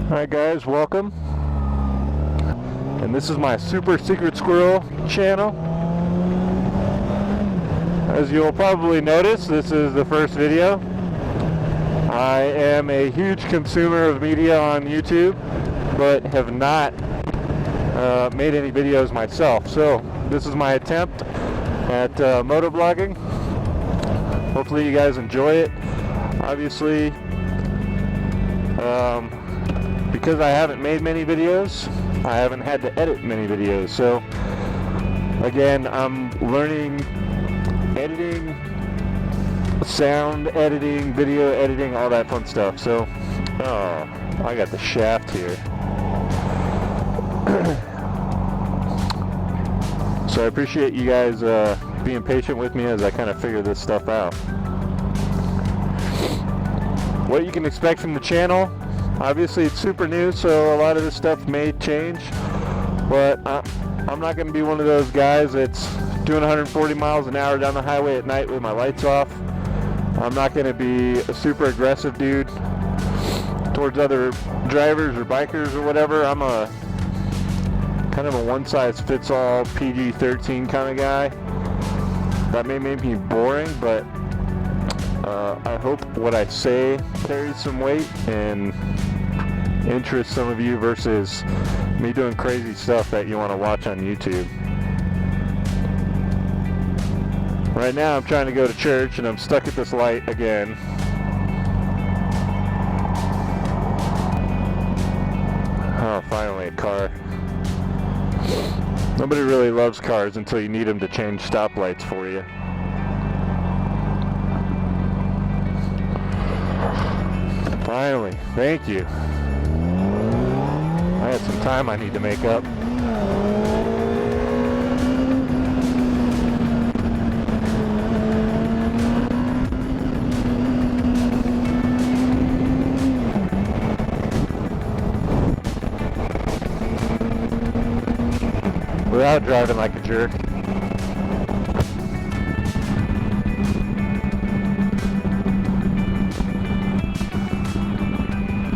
Alright guys, welcome. And this is my SuperSecretSquirrel channel. As you'll probably notice, this is the first video. I am a huge consumer of media on YouTube, but have not made any videos myself. So this is my attempt at motovlogging. Hopefully you guys enjoy it. Obviously, because I haven't made many videos, I haven't had to edit many videos. So again, I'm learning editing, sound editing, video editing, all that fun stuff. So, I got the shaft here. So I appreciate you guys being patient with me as I kind of figure this stuff out. What you can expect from the channel, obviously it's super new, so a lot of this stuff may change, but I'm not going to be one of those guys that's doing 140 miles an hour down the highway at night with my lights off. I'm not going to be a super aggressive dude towards other drivers or bikers or whatever. I'm a kind of a one-size-fits-all PG-13 kind of guy. That may make me boring, but I hope what I say carries some weight and interests some of you versus me doing crazy stuff that you want to watch on YouTube. Right now I'm trying to go to church and I'm stuck at this light again. Oh, finally a car. Nobody really loves cars until you need them to change stoplights for you. Finally, thank you. I had some time I need to make up. Without driving like a jerk.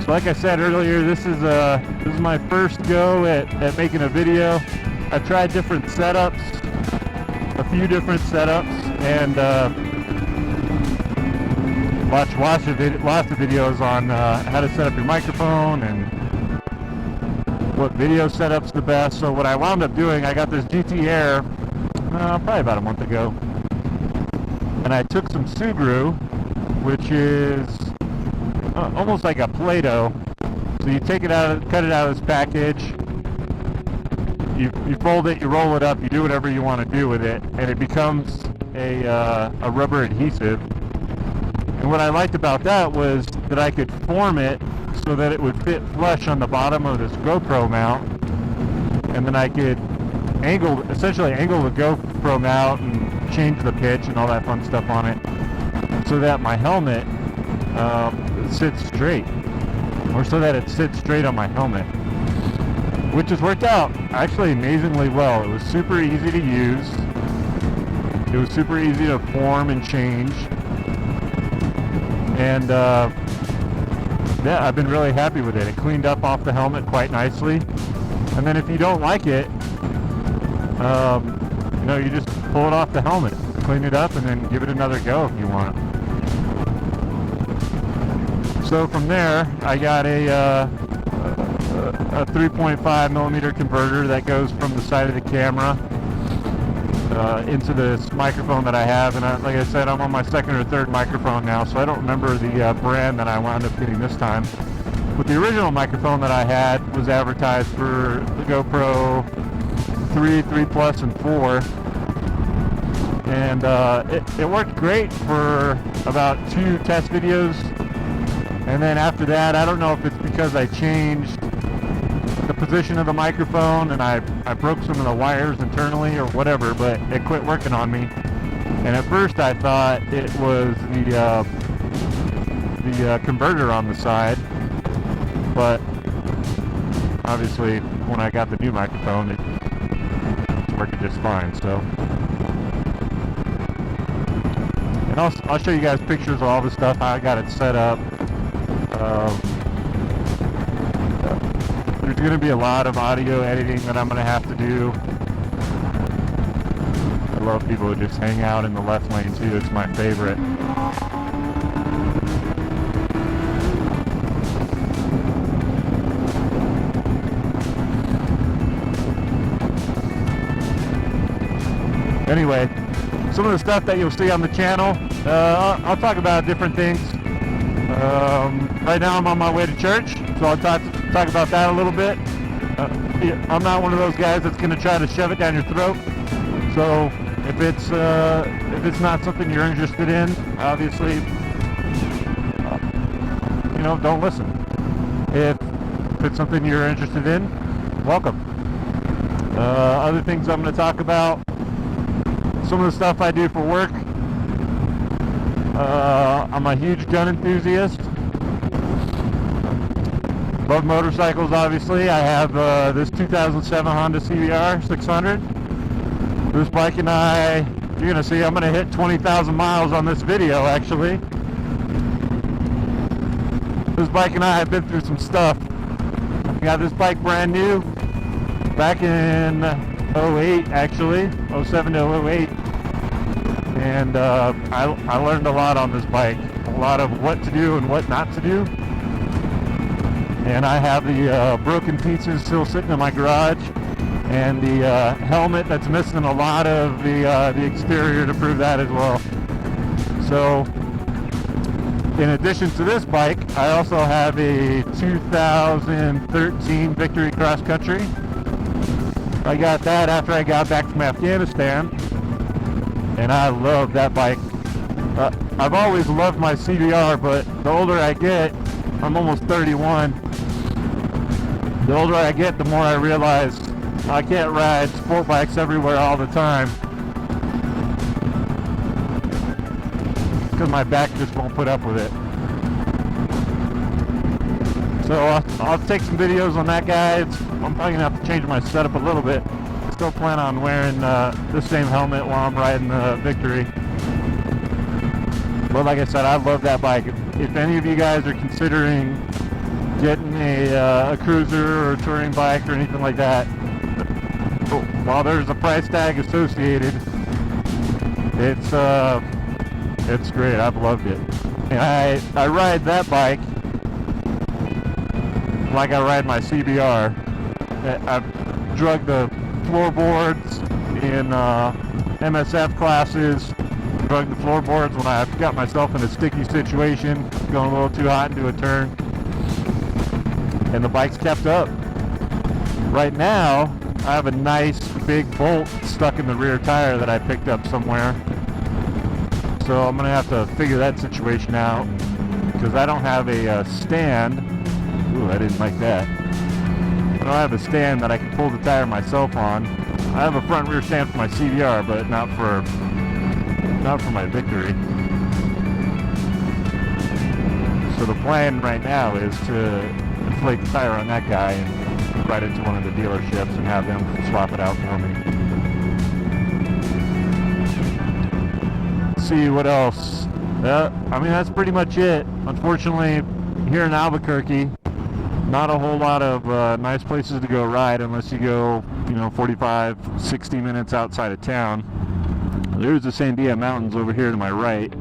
So like I said earlier, this is my first go at making a video. I've tried different setups, a few different setups, and watched lots of videos on how to set up your microphone and what video setup's the best. So what I wound up doing, I got this GT Air probably about a month ago, and I took some Subaru, which is almost like a Play-Doh. So you take it out, cut it out of this package, you fold it, you roll it up, you do whatever you want to do with it, and it becomes a rubber adhesive. And what I liked about that was that I could form it so that it would fit flush on the bottom of this GoPro mount, and then I could essentially angle the GoPro mount and change the pitch and all that fun stuff on it, so that my helmet sits straight, or so that it sits straight on my helmet, which has worked out actually amazingly well. It was super easy to use. It was super easy to form and change, and yeah, I've been really happy with it. It cleaned up off the helmet quite nicely. And then if you don't like it, you just pull it off the helmet, clean it up, and then give it another go if you want. So from there, I got a 3.5 millimeter converter that goes from the side of the camera into this microphone that I have, and like I said, I'm on my second or third microphone now, so I don't remember the brand that I wound up getting this time. But the original microphone that I had was advertised for the GoPro 3, 3 Plus, and 4, and it worked great for about 2 test videos, and then after that, I don't know if it's because I changed the position of the microphone and I broke some of the wires internally or whatever, but it quit working on me. And at first I thought it was the converter on the side, but obviously when I got the new microphone, it's working just fine. So, and I'll show you guys pictures of all the stuff, how I got it set up. There's going to be a lot of audio editing that I'm going to have to do. I love people who just hang out in the left lane too. It's my favorite. Anyway, some of the stuff that you'll see on the channel, I'll talk about different things. Right now I'm on my way to church, so I'll talk about that a little bit. I'm not one of those guys that's going to try to shove it down your throat. So if it's not something you're interested in, obviously, you know, don't listen. If it's something you're interested in, welcome. Other things I'm going to talk about. Some of the stuff I do for work. I'm a huge gun enthusiast. Love motorcycles, obviously. I have this 2007 Honda CBR 600. This bike and I, you're going to see, I'm going to hit 20,000 miles on this video, actually. This bike and I have been through some stuff. I got this bike brand new back in 08, actually, 07 to 08. And I learned a lot on this bike, a lot of what to do and what not to do. And I have the broken pieces still sitting in my garage, and the helmet that's missing a lot of the exterior to prove that as well. So, in addition to this bike, I also have a 2013 Victory Cross Country. I got that after I got back from Afghanistan. And I love that bike. I've always loved my CBR, but the older I get, I'm almost 31. The older I get, the more I realize I can't ride sport bikes everywhere all the time, because my back just won't put up with it. So I'll take some videos on that, guys. I'm probably gonna have to change my setup a little bit. Still plan on wearing the same helmet while I'm riding the Victory. But like I said, I love that bike. If any of you guys are considering getting a cruiser or a touring bike or anything like that, while there's a price tag associated, it's great. I've loved it. And I ride that bike like I ride my CBR. I've drug the floorboards in MSF classes, drug the floorboards when I got myself in a sticky situation, going a little too hot into a turn, and the bike's kept up. Right now, I have a nice big bolt stuck in the rear tire that I picked up somewhere, so I'm going to have to figure that situation out, because I don't have a stand. Ooh, I didn't like that. I don't have a stand that I can pull the tire myself on. I have a front rear stand for my CBR, but not for my Victory. So the plan right now is to inflate the tire on that guy and ride it to one of the dealerships and have them swap it out for me. Let's see what else. I mean, that's pretty much it. Unfortunately, here in Albuquerque, not a whole lot of nice places to go ride unless you go, 45, 60 minutes outside of town. There's the Sandia Mountains over here to my right,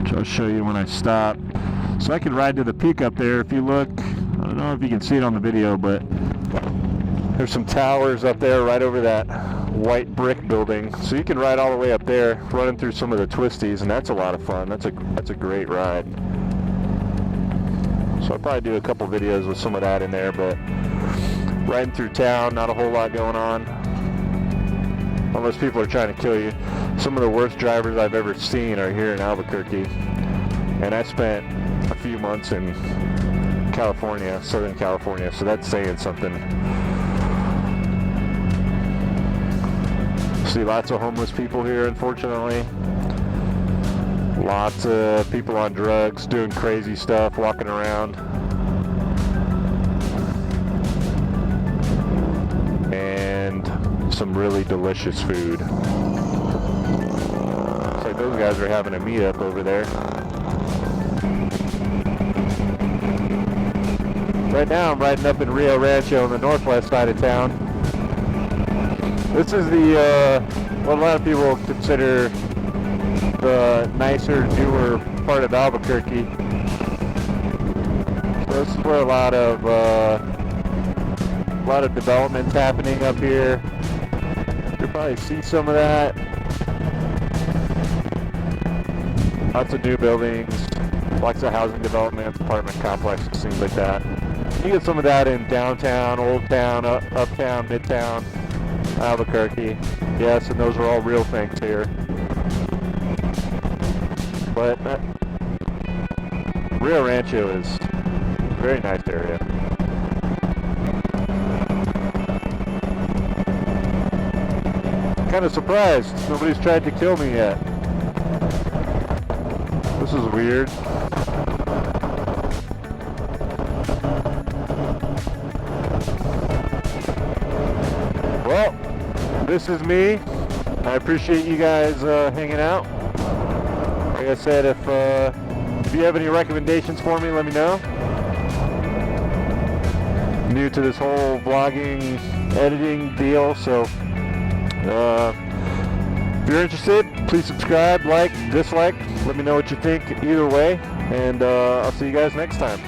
which I'll show you when I stop. So I could ride to the peak up there. If you look, I don't know if you can see it on the video, but there's some towers up there right over that white brick building. So you can ride all the way up there, running through some of the twisties, and that's a lot of fun. That's a great ride. So I'll probably do a couple videos with some of that in there, but riding through town, not a whole lot going on. Unless people are trying to kill you. Some of the worst drivers I've ever seen are here in Albuquerque. And I spent a few months in California, Southern California, so that's saying something. See lots of homeless people here, unfortunately. Lots of people on drugs, doing crazy stuff, walking around. And some really delicious food. Looks like those guys are having a meetup over there. Right now I'm riding up in Rio Rancho on the northwest side of town. This is the, what a lot of people consider the nicer, newer part of Albuquerque. So this is where a lot of development's happening up here. You'll probably see some of that. Lots of new buildings, lots of housing developments, apartment complexes, things like that. You get some of that in downtown, old town, uptown, midtown, Albuquerque. Yes, and those are all real things here. But Rio Rancho is a very nice area. Kind of surprised nobody's tried to kill me yet. This is weird. Well, this is me. I appreciate you guys hanging out. Like I said, if you have any recommendations for me, let me know. I'm new to this whole vlogging, editing deal, so if you're interested, please subscribe, like, dislike. Let me know what you think either way, and I'll see you guys next time.